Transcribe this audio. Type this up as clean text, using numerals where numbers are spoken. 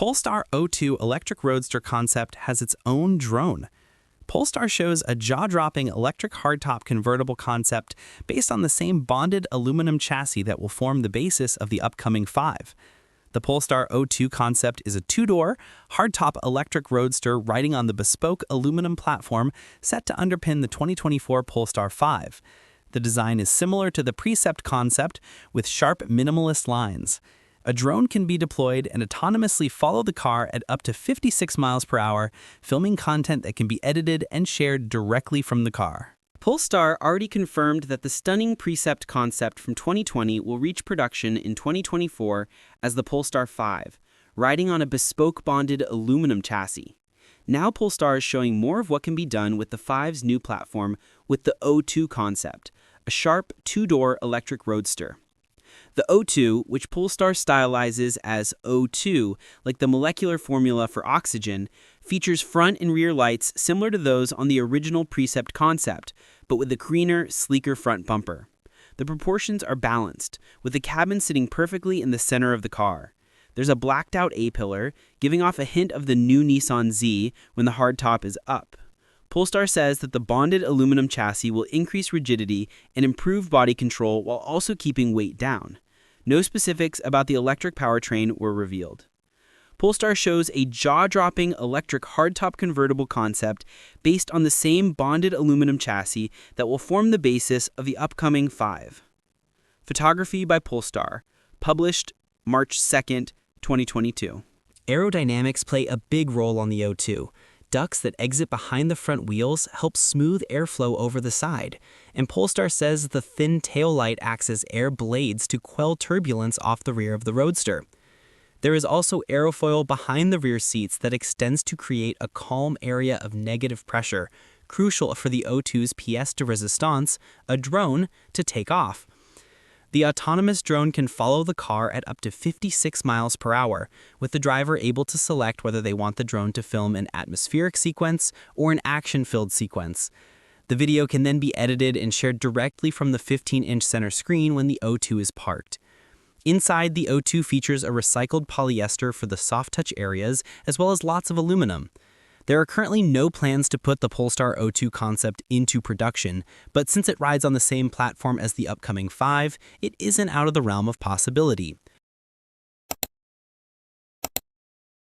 Polestar O2 electric roadster concept has its own drone. Polestar shows a jaw-dropping electric hardtop convertible concept based on the same bonded aluminum chassis that will form the basis of the upcoming 5. The Polestar O2 concept is a two-door, hardtop electric roadster riding on the bespoke aluminum platform set to underpin the 2024 Polestar 5. The design is similar to the Precept concept with sharp minimalist lines. A drone can be deployed and autonomously follow the car at up to 56 miles per hour, filming content that can be edited and shared directly from the car. Polestar already confirmed that the stunning Precept concept from 2020 will reach production in 2024 as the Polestar 5, riding on a bespoke bonded aluminum chassis. Now Polestar is showing more of what can be done with the 5's new platform with the O2 concept, a sharp two-door electric roadster. The O2, which Polestar stylizes as O2, like the molecular formula for oxygen, features front and rear lights similar to those on the original Precept concept, but with a greener, sleeker front bumper. The proportions are balanced, with the cabin sitting perfectly in the center of the car. There's a blacked-out A-pillar, giving off a hint of the new Nissan Z when the hardtop is up. Polestar says that the bonded aluminum chassis will increase rigidity and improve body control while also keeping weight down. No specifics about the electric powertrain were revealed. Polestar shows a jaw-dropping electric hardtop convertible concept based on the same bonded aluminum chassis that will form the basis of the upcoming 5. Photography by Polestar, published March 2nd, 2022. Aerodynamics play a big role on the O2. Ducts that exit behind the front wheels help smooth airflow over the side, and Polestar says the thin taillight acts as air blades to quell turbulence off the rear of the Roadster. There is also aerofoil behind the rear seats that extends to create a calm area of negative pressure, crucial for the O2's pièce de résistance, a drone, to take off. The autonomous drone can follow the car at up to 56 miles per hour, with the driver able to select whether they want the drone to film an atmospheric sequence or an action-filled sequence. The video can then be edited and shared directly from the 15-inch center screen when the O2 is parked. Inside, the O2 features a recycled polyester for the soft-touch areas, as well as lots of aluminum. There are currently no plans to put the Polestar O2 concept into production, but since it rides on the same platform as the upcoming 5, it isn't out of the realm of possibility.